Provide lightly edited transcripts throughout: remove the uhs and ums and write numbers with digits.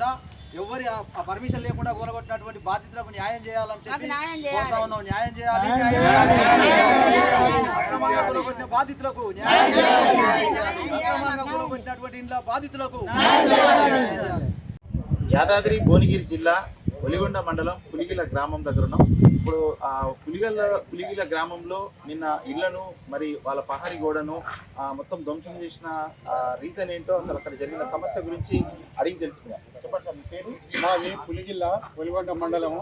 కాకుండా ఎవరి పర్మిషన్ లేకుండా కూలగొట్టినటువంటి బాధితులకు న్యాయం చేయాలని చెప్పి కోరుతా ఉన్నాం. న్యాయం చేయాలి, అక్రమంగా కూలగొట్టిన బాధితులకు న్యాయం చేయాలి, అక్రమంగా కూలగొట్టినటువంటి ఇంట్లో బాధితులకు న్యాయం చేయాలి. యాదాద్రి భువనగిరి జిల్లా ఒలిగొండ మండలం పులిగిల గ్రామం దగ్గర ఉన్నాం. ఇప్పుడు పులిగిల గ్రామంలో నిన్న ఇళ్లను మరి వాళ్ళ పహారీ గోడను మొత్తం ధ్వంసం చేసిన రీజన్ ఏంటో, అసలు అక్కడ జరిగిన సమస్య గురించి అడిగి తెలుసుకుందాం. చెప్పండి సార్, మీ పేరు? మాది పులిగిల్ల ఒలిగొండ మండలము.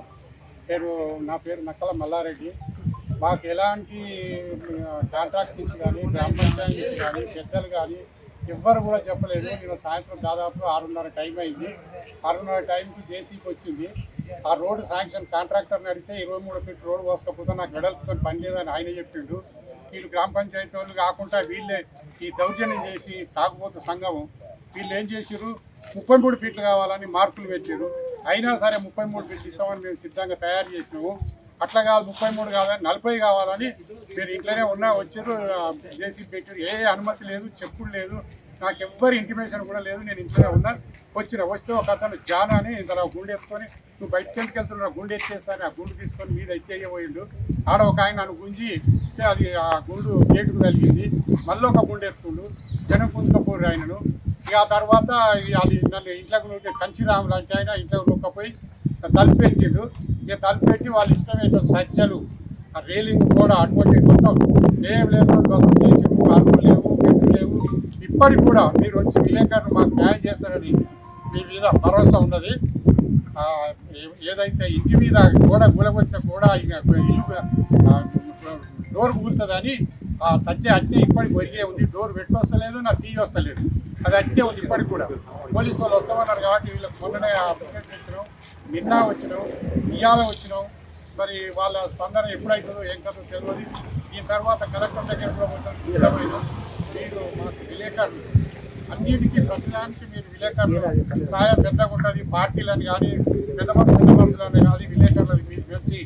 నా పేరు నక్కల మల్లారెడ్డి. మాకు ఎలాంటి కాంట్రాక్ట్ నుంచి కానీ గ్రామ పంచాయతీ నుంచి కానీ పెద్దలు కానీ ఎవ్వరు కూడా చెప్పలేదు. నేను సాయంత్రం దాదాపు 6:30 టైం అయింది. 6:30 టైంకి జేసీకి వచ్చింది. ఆ రోడ్డు శాంక్షన్ కాంట్రాక్టర్ని అడిగితే 23 ఫీట్ రోడ్డు పోసుకపోతే నాకు వెడల్పుతో పని లేదని ఆయన చెప్పిండు. వీళ్ళు గ్రామ పంచాయతీ వాళ్ళు కాకుండా వీళ్ళే ఈ దౌర్జన్యం చేసి తాగుబోతు సంఘం వీళ్ళు ఏం చేసారు, 33 ఫీట్లు కావాలని మార్కులు పెట్టారు. అయినా సరే 33 ఫీట్లు ఇస్తామని మేము సిద్ధంగా తయారు చేసినాము. అట్లా కాదు 33 కాదని 40 కావాలని మీరు ఇంట్లోనే వచ్చారు, జేసీ పెట్టారు. ఏ అనుమతి లేదు, చెప్పులు లేదు, నాకు ఎవ్వరి ఇంటిమేషన్ కూడా లేదు. నేను ఇంట్లోనే వస్తే ఒక అతను జానా అని ఇంతలో గుండె ఎత్తుకొని నువ్వు బయటకు వెళ్తున్నా గుండె ఎత్తేస్తాను ఆ గుండు తీసుకొని మీద ఎత్తేయబోయిండు. ఆడ ఒక ఆయన నన్ను గుంజి అది ఆ గుండు కేకు కలిగింది. మళ్ళీ ఒక గుండె ఎత్తుకుండు, జనం పుంజుకపోరు ఆయనను. ఇక ఆ తర్వాత అది నన్ను ఇంట్లోకి కంచిరాములు అంటే ఆయన ఇంట్లోకి నొక్కపోయి తలుపు పెట్టిండు. ఇక తలుపు పెట్టి వాళ్ళు ఇష్టమేంటో సజ్జలు ఆ రేలింగ్ కూడా అటువంటి మొత్తం ఏం లేదు, దోషం చేసి అరుపులు లేవు, బెడ్లు లేవు. ఇప్పటికి కూడా మీరు వచ్చి విలేకరులు మాకు న్యాయం చేస్తారని మీ మీద భరోసా ఉన్నది. ఏదైతే ఇంటి మీద గోడ కూలగొట్టిన కూడా ఇల్లు డోర్ కూలుతుందని ఆ సజ్జ అట్నే ఇప్పటికి ఒరిగే ఉంది. డోర్ పెట్టొస్తలేదు, నాకు తీయ వస్తలేదు, అది అట్నే ఉంది ఇప్పటికి కూడా. పోలీసు వాళ్ళు వస్తామన్నారు కాబట్టి వీళ్ళకి మొన్ననే అప్లికేషన్ ఇచ్చినాం, నిన్న వచ్చినాం, ఇవాళ వచ్చినాం. మరి వాళ్ళ స్పందన ఎప్పుడైతుందో ఏం కదో తెలియదు. దీని తర్వాత కలెక్టర్ దగ్గర కూడా సిద్ధమైంది. మీరు మాకు విలేకరులు అన్నిటికీ ప్రతిదానికి మీరు విలేకరులు సాయం పెద్దగా ఉంటుంది. పార్టీలని కానీ పెద్ద మనుషులని కానీ విలేకరులు మీకు వచ్చి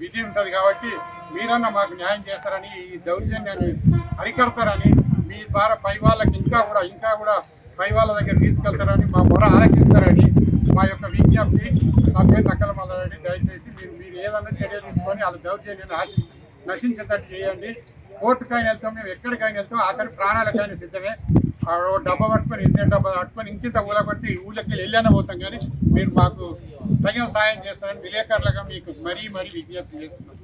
విధి ఉంటుంది కాబట్టి మీరన్నా మాకు న్యాయం చేస్తారని, ఈ దౌర్జన్యాన్ని అరికడతారని, మీ ద్వారా పై వాళ్ళకి ఇంకా కూడా పై వాళ్ళ దగ్గర తీసుకెళ్తారని, మా మొర ఆలకిస్తారని మా యొక్క విజ్ఞప్తి. నా పేరు నక్కల మల్లారెడ్డి. దయచేసి మీరు ఏదన్నా చర్య తీసుకొని వాళ్ళ దౌర్జన్యాన్ని నశించేటట్టు చేయండి. కోర్టుకైనా వెళ్తాం, మేము ఎక్కడికైనా వెళ్తాం, ఆఖరి ప్రాణాలకైనా సిద్ధమే. డబ్బా పట్టుకొని డబ్బా పట్టుకొని ఇంకింత ఊళ్ళకొట్టి ఊళ్ళకి వెళ్ళానే పోతాం. కానీ మీరు మాకు తగిన సాయం చేస్తారని విలేకరులుగా మీకు మరీ విజ్ఞప్తి చేస్తున్నాం.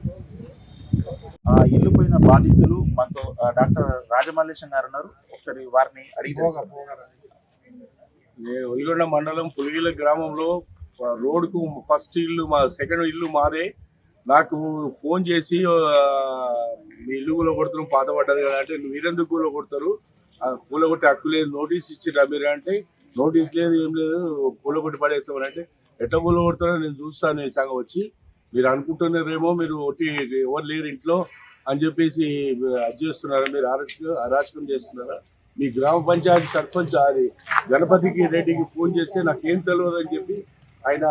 ఇల్లు పోయిన బాధితులు మాకు డాక్టర్ రాజమల్లేశం గారు ఉన్నారు. ఒకసారి వారిని అడిగి. నేను ఒలిగొండ మండలం పులిగిల గ్రామంలో రోడ్డుకు ఫస్ట్ ఇల్లు సెకండ్ ఇల్లు మాదే. నాకు ఫోన్ చేసి మీ ఇల్లు కూలగొడుతున్నాం పాత పడ్డది కదా అంటే, మీరెందుకు కూలగొడతారు, కూలగొట్టే హక్కు లేదు, నోటీస్ ఇచ్చిరా మీరు అంటే, నోటీస్ లేదు ఏం లేదు, కూలగొట్టి పడేస్తామని అంటే, ఎట్లా కూలగొడతారో నేను చూస్తాను నేను సగం వచ్చి, మీరు అనుకుంటున్నారేమో మీరు ఒకటి ఎవరు లేరు ఇంట్లో అని చెప్పేసి అది చేస్తున్నారా, మీరు అరాచకం చేస్తున్నారా. మీ గ్రామ పంచాయతీ సర్పంచ్ అది గణపతికి రెడ్డికి ఫోన్ చేస్తే నాకేం తెలియదు అని చెప్పి ఆయన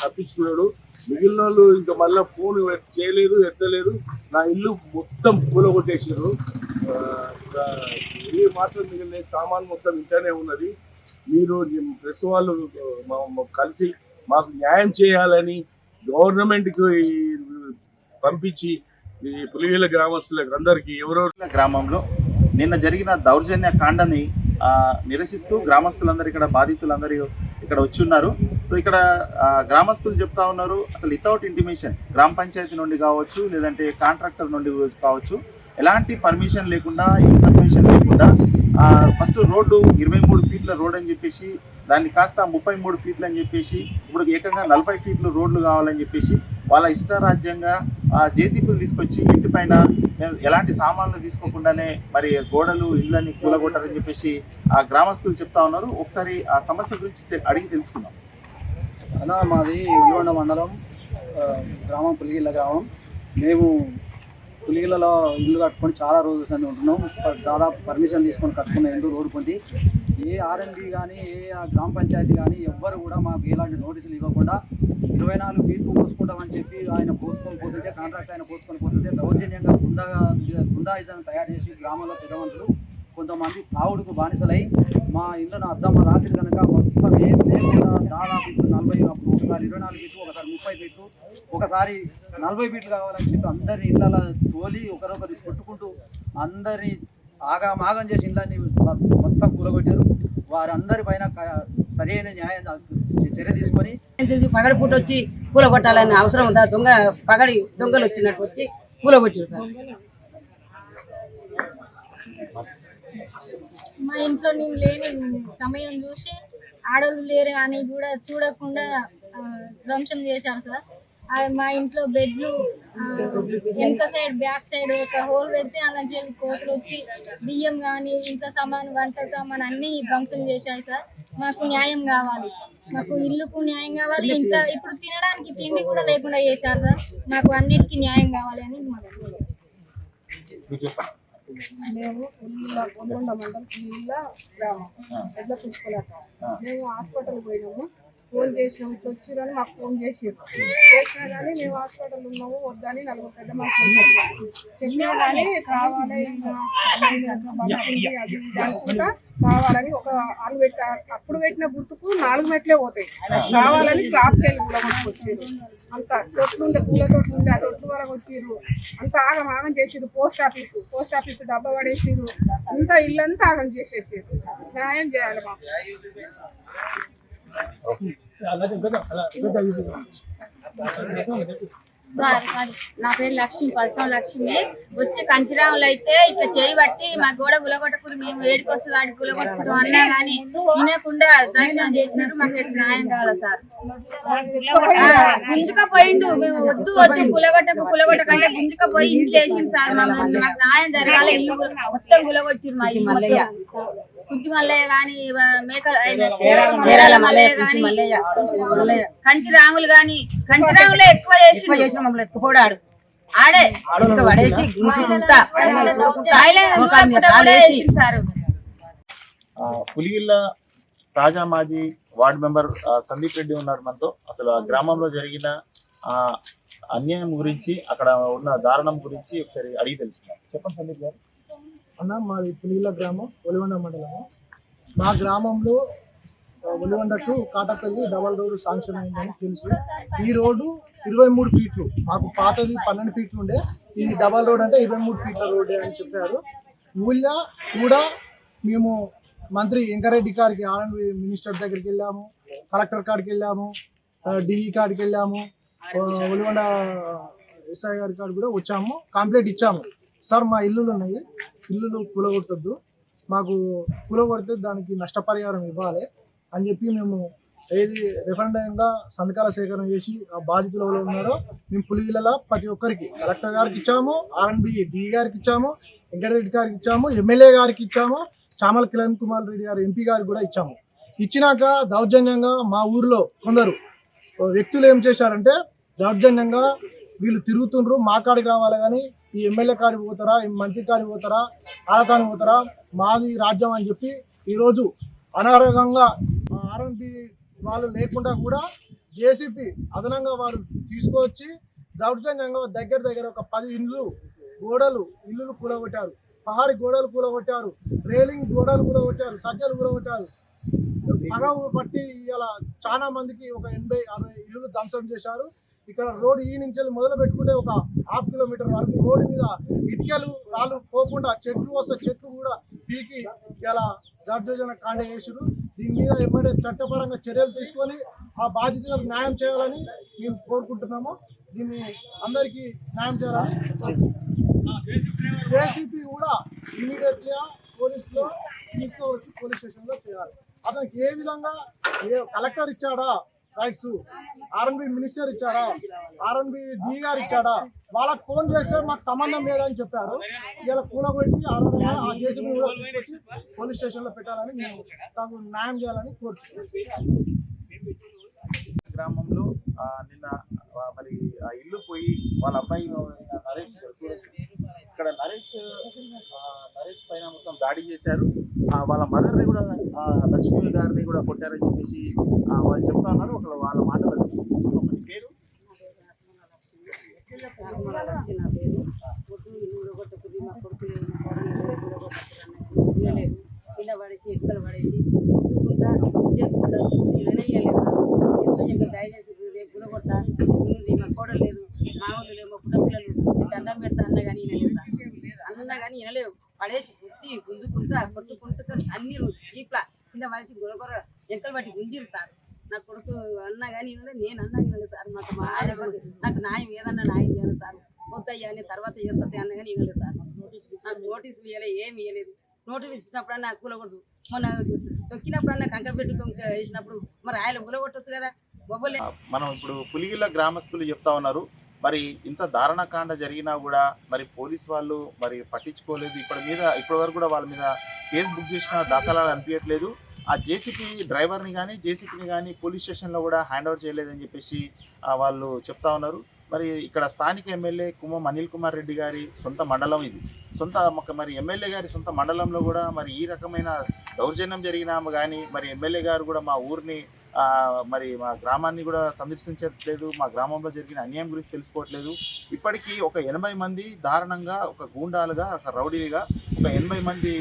తప్పించుకున్నాడు. మిగిలిన వాళ్ళు ఇంకా మళ్ళీ ఫోన్ చేయలేదు, ఎత్తలేదు. నా ఇల్లు మొత్తం కూలగొట్టేసారు. ఇల్లు మాత్రం మిగిలిన సామాన్ మొత్తం ఇంట్లోనే ఉన్నది. మీరు ప్రెస్ వాళ్ళు కలిసి మాకు న్యాయం చేయాలని గవర్నమెంట్కి పంపించి ఈ పులివేల గ్రామస్తులకు అందరికీ ఎవరెవరి గ్రామంలో నిన్న జరిగిన దౌర్జన్య కాండని నిరసిస్తూ గ్రామస్తులందరూ ఇక్కడ బాధితులందరూ ఇక్కడ వచ్చి ఉన్నారు. సో ఇక్కడ గ్రామస్తులు చెప్తా ఉన్నారు, అసలు వితౌట్ ఇంటిమేషన్ గ్రామ పంచాయతీ నుండి కావచ్చు, లేదంటే కాంట్రాక్టర్ నుండి కావచ్చు, ఎలాంటి పర్మిషన్ లేకుండా, ఇన్ఫర్మేషన్ లేకుండా ఫస్ట్ రోడ్డు 23 ఫీట్ల రోడ్ అని చెప్పేసి దాన్ని కాస్త 33 ఫీట్లు అని చెప్పేసి ఇప్పుడు ఏకంగా 40 ఫీట్లు రోడ్లు కావాలని చెప్పేసి వాళ్ళ ఇష్టారాజ్యంగా జేసీబీలు తీసుకొచ్చి ఇంటి పైన ఎలాంటి సామాన్లు తీసుకోకుండానే మరి గోడలు ఇళ్ళని కూలగొట్టారని చెప్పేసి ఆ గ్రామస్తులు చెప్తా ఉన్నారు. ఒకసారి ఆ సమస్య గురించి అడిగి తెలుసుకుందాం. అలా మాది ఒలిగొండ మండలం గ్రామం పులిగిల్ల గ్రామం. మేము పులిగిల్లలో ఇల్లు కట్టుకొని చాలా రోజులు అని ఉంటున్నాం. దాదాపు పర్మిషన్ తీసుకొని కట్టుకున్న ఇల్లు రోడ్డు పొంది ఏ ఆర్ఎండ్బి కానీ ఏ గ్రామ పంచాయతీ కానీ ఎవ్వరు కూడా మాకు ఎలాంటి నోటీసులు ఇవ్వకుండా 24 ఫీట్లు పోసుకుంటామని చెప్పి ఆయన పోసుకొని పోతుంటే, కాంట్రాక్ట్ ఆయన పోసుకొని పోతుంటే దౌర్జన్యంగా గుండాయిజం తయారు చేసి గ్రామంలో పెద్ద మనుషులు కొంతమంది తావుడుకు బానిసలై మా ఇళ్ళను అద్దమ్మ రాత్రి కనుక మొత్తం ఏం లేకుండా దాదాపు ఇప్పుడు 40 ఒకసారి 24 ఫీట్లు ఒకసారి 30 ఫీట్లు ఒకసారి 40 ఫీట్లు కావాలని చెప్పి అందరి ఇళ్ళ తోలి ఒకరొకరు కొట్టుకుంటూ అందరినీ ఆగమాగం చేసి ఇళ్ళని మొత్తం కూలగొట్టారు. వారందరి పైన సరైన న్యాయం చర్య తీసుకొని పగడి పూట వచ్చి కూలగొట్టాలని అవసరం ఉందా? పగడి దొంగలు వచ్చినట్టు వచ్చి కూలగొట్టారు సార్. మా ఇంట్లో నేను లేని సమయం చూసి ఆడవాళ్ళు లేరు అని కూడా చూడకుండా ధ్వంసం చేశారు సార్. మా ఇంట్లో బెడ్లు వెనుక సైడ్ బ్యాక్ సైడ్ ఒక హోల్ పెడితే అలా చెప్పి కోతులు వచ్చి బియ్యం కానీ ఇంట్లో సామాన్ వంట సామాన్ అన్ని ధ్వంసం చేశాయి సార్. మాకు న్యాయం కావాలి, మాకు ఇల్లుకు న్యాయం కావాలి, ఇంట్లో ఇప్పుడు తినడానికి తిండి కూడా లేకుండా చేశారు సార్. మాకు అన్నిటికీ న్యాయం కావాలి అని మాకు. మేము పొల్గొండ మండలం పులిగిల్ల గ్రామం ఎడ్ల పుష్పలట. మేము హాస్పిటల్ పోయినాము, ఫోన్ చేసినాము, ఇట్లా వచ్చిరని మాకు ఫోన్ చేసినా కానీ మేము హాస్పిటల్ ఉన్నాము వద్దని 4 పెద్ద మనుషులు చెప్పినా కానీ కావాలి అది అనుకుంటా కావాలని ఒక 4 మెట్లు అప్పుడు పెట్టిన గుర్తుకు 4 మెట్లే పోతాయి కావాలని స్లాబ్కి వెళ్ళి కూడా వచ్చారు. అంత తొట్లు ఉండే పూల తొట్లు ఉండే ఆ తొట్లు వరకు వచ్చారు. అంత ఆగం చేసిరు. పోస్ట్ ఆఫీసు డబ్బా పడేసిరు. అంతా ఇల్లంతా ఆగం చేసేసారు. న్యాయం చేయాలి మాకు. సార్ నా పేరు లక్ష్మి, పల్సం లక్ష్మి. వచ్చి కంచిరాములు అయితే ఇట్లా చేయి బట్టి మా గోడ గులగొట్టకూరు, మేము ఏడికి వస్తుంది ఆడికి గులగొట్టుకుంటాం అన్నా కానీ వినకుండా దర్శనం చేసినారు. మాకు న్యాయం కావాలి సార్. గుంజుకపోయిండు, మేము వద్దు కులగొట్టకంటే గుంజుకపోయి ఇంట్లో వేసిండు సార్. మమ్మల్ని మాకు న్యాయం జరగాలి. ఇల్లు మొత్తం గులగొట్టిరు. మా ఇల్లు మల్లయ్య కుట్టి మల్లయ్య గాని కంచిరాములు గాని కంచిరాములే ఎక్కువ చేసి మమ్మల్ని ఎక్కుపోడాడు. ఆడే పడేసి సార్. పులిగిల్ల తాజా మాజీ వార్డు మెంబర్ సందీప్ రెడ్డి ఉన్నారు మనతో. అసలు ఆ గ్రామంలో జరిగిన అన్యాయం గురించి, అక్కడ ఉన్న దారుణం గురించి ఒకసారి అడిగి తెలుసుకున్నాం. చెప్పండి సందీప్ గారు. అన్న, మాది పులిగిల్ల గ్రామం, ఒలిగొండ మండలము. మా గ్రామంలో Valigonda to Katapalli double road sanction అయిందని తెలుసు. ఈ రోడ్డు 23 ఫీట్లు, మాకు పాతది 12 ఫీట్లు ఉండే. ఇది డబల్ రోడ్ అంటే 23 ఫీట్ల రోడ్డే అని చెప్పారు. ఊళ్ళో కూడా మేము మంత్రి వెంకరెడ్డి గారికి ఆర్ఎండ్బి మినిస్టర్ దగ్గరికి వెళ్ళాము, కలెక్టర్ కాడికి వెళ్ళాము, డిఈ కాడికి వెళ్ళాము, ఒలిగొండ ఎస్ఐ గారి కాడికి కూడా వచ్చాము, కంప్లైంట్ ఇచ్చాము. సార్, మా ఇల్లులు ఉన్నాయి, ఇల్లులు కూలగొట్టద్దు, మాకు కూలగొడితే దానికి నష్టపరిహారం ఇవ్వాలి అని చెప్పి మేము ఏది రెఫరెండంగా సంతకాల సేకరణ చేసి ఆ బాధితులు ఎవరు ఉన్నారో మేము పులిగిలలో ప్రతి ఒక్కరికి కలెక్టర్ గారికి ఇచ్చాము, ఆర్ఎండ్బి డిఈ గారికి ఇచ్చాము, వెంకటరెడ్డి గారికి ఇచ్చాము, ఎమ్మెల్యే గారికి ఇచ్చాము, చామల కిరణ్ కుమార్ రెడ్డి గారు ఎంపీ గారికి కూడా ఇచ్చాము. ఇచ్చినాక దౌర్జన్యంగా మా ఊర్లో కొందరు వ్యక్తులు ఏం చేశారంటే దౌర్జన్యంగా వీళ్ళు తిరుగుతుండ్రు, మా కాడికి రావాలి కానీ ఈ ఎమ్మెల్యే కాడికి పోతారా, ఈ మంత్రి కాడికి పోతారా, ఆలకానికి పోతారా, మాది రాజ్యం అని చెప్పి ఈరోజు అనారోగ్యంగా ఆర్ఎండ్బి వాళ్ళు లేకుండా కూడా జేసీపీ అదనంగా వారు తీసుకొచ్చి దౌర్జన్యంగా దగ్గర ఒక 10 ఇల్లులు కూలగొట్టారు, పహారి గోడలు కూలగొట్టారు, రేలింగ్ గోడలు కూలగొట్టారు, సజ్జలు కూలగొట్టారు. పగవు పట్టి ఇలా చాలా మందికి ఒక 80-60 ఇల్లులు ధ్వంసం చేశారు. ఇక్కడ రోడ్డు ఈ నుంచి మొదలు పెట్టుకుంటే ఒక 1/2 కిలోమీటర్ వరకు రోడ్డు మీద ఇటుకలు రాళ్ళు పోకుండా చెట్లు వస్తే చెట్లు కూడా పీకి ఇలా దౌర్జన్య కాండ చేసారు. దీని మీద ఎప్పుడైతే చట్టపరంగా చర్యలు తీసుకొని ఆ బాధితులకు న్యాయం చేయాలని మేము కోరుకుంటున్నాము. దీన్ని అందరికీ న్యాయం చేయాలని జేసీపీ కూడా ఇమీడియట్గా పోలీసులో తీసుకోవచ్చు, పోలీస్ స్టేషన్లో చేయాలి. అతనికి ఏ విధంగా కలెక్టర్ ఇచ్చాడా రైట్స్, ఆర్ఎండ్బి మినిస్టర్ ఇచ్చాడా, ఆర్ఎండ్బి డి గారు ఇచ్చాడా, వాళ్ళకి ఫోన్ చేస్తే మాకు సంబంధం లేదని చెప్పారు. ఇలా కూలగొట్టి ఆ జేసీబీ కూడా తీసుకొచ్చి పోలీస్ స్టేషన్లో పెట్టాలని మేము తగు న్యాయం చేయాలని కోరుతున్నాం. గ్రామంలో నిన్న మరి ఆ ఇల్లు పోయి వాళ్ళ అబ్బాయి నరేష్ ఇక్కడ నరేష్ పైన మొత్తం దాడి చేశారు. వాళ్ళ మదర్ని కూడా లక్ష్మీ గారిని కూడా కొట్టారని చెప్పేసి వాళ్ళు చెప్తా ఉన్నారు. వాళ్ళ మాటలు పేరు నా పేరు. వినలేవు పడేసి గుద్ది గుంజుకుంటూ కొట్టుకుంటూ అన్ని ఈప్లా కింద మనిషి గొడగొర ఎంకలు బట్టి గుంజిరు సార్ నా కొడుకు అన్నా కానీ వినలేదు, నేను అన్నా వినలేదు సార్. మాకు మా ఆయన నాకు న్యాయం ఏదన్నా న్యాయం చేయాలి సార్, వద్దయ్యా అని తర్వాత చేస్తుంది అన్నా కానీ వినలేదు సార్. నాకు నోటీసులు ఇవ్వలేదు, ఏమి ఇవ్వలేదు. నోటీసులు ఇచ్చినప్పుడన్నా కూలకూడదు, మొన్న తొక్కినప్పుడన్నా కంక పెట్టి వేసినప్పుడు మరి ఆయన కూలగొట్టచ్చు కదా. బొబ్బలే మనం ఇప్పుడు పులిగిల్ల గ్రామస్తులు చెప్తా ఉన్నారు, మరి ఇంత దారుణకాండ జరిగినా కూడా మరి పోలీస్ వాళ్ళు మరి పట్టించుకోలేదు. ఇప్పటి వరకు కూడా వాళ్ళ మీద కేసు బుక్ చేసిన దాఖలాలు అనిపించట్లేదు. ఆ జేసీపీ డ్రైవర్ని కానీ జేసీపీని కానీ పోలీస్ స్టేషన్లో కూడా హ్యాండ్ ఓవర్ చేయలేదని చెప్పేసి వాళ్ళు చెప్తా ఉన్నారు. మరి ఇక్కడ స్థానిక ఎమ్మెల్యే కుమ్మం అనిల్ కుమార్ రెడ్డి గారి సొంత మండలం ఇది. మరి ఎమ్మెల్యే గారి సొంత మండలంలో కూడా మరి ఈ రకమైన దౌర్జన్యం జరిగినా కానీ మరి ఎమ్మెల్యే గారు కూడా మా ఊరిని మరి మా గ్రామాన్ని కూడా సందర్శించట్లేదు, మా గ్రామంలో జరిగిన అన్యాయం గురించి తెలుసుకోవట్లేదు. ఇప్పటికీ ఒక 80 మంది దారుణంగా ఒక గూండాలుగా ఒక రౌడీలుగా ఒక 80 మంది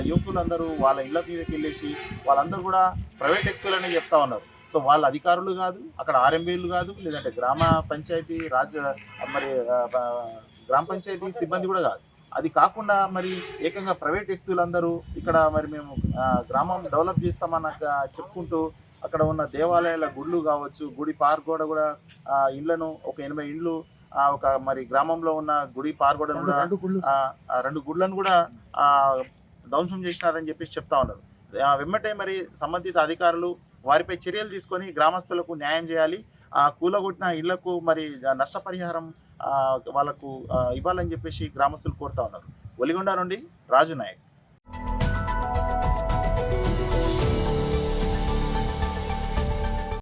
యువకులందరూ వాళ్ళ ఇళ్ల మీదకి వెళ్ళేసి వాళ్ళందరూ కూడా ప్రైవేట్ వ్యక్తులనే చెప్తా ఉన్నారు. సో వాళ్ళ అధికారులు కాదు, అక్కడ ఆర్ఎంబీలు కాదు, లేదంటే గ్రామ పంచాయతీ గ్రామ పంచాయతీ సిబ్బంది కూడా కాదు. అది కాకుండా మరి ఏకంగా ప్రైవేట్ వ్యక్తులందరూ ఇక్కడ మరి మేము గ్రామం డెవలప్ చేస్తామన్న చెప్పుకుంటూ అక్కడ ఉన్న దేవాలయాల గుళ్ళు కావచ్చు, గుడి పార్గోడ కూడా ఇళ్లను ఒక 80 ఇండ్లు ఒక మరి గ్రామంలో ఉన్న గుడి పార్గోడను కూడా 2 గుళ్ళను కూడా ధ్వంసం చేసినారని చెప్పేసి చెప్తా ఉన్నారు. వెంబటే మరి సంబంధిత అధికారులు వారిపై చర్యలు తీసుకొని గ్రామస్తులకు న్యాయం చేయాలి. కూలగొట్టిన ఇళ్లకు మరి నష్టపరిహారం వాళ్ళకు ఇవ్వాలని చెప్పేసి గ్రామస్తులు కోరుతా ఉన్నారు. ఒలిగొండ నుండి రాజు నాయక్.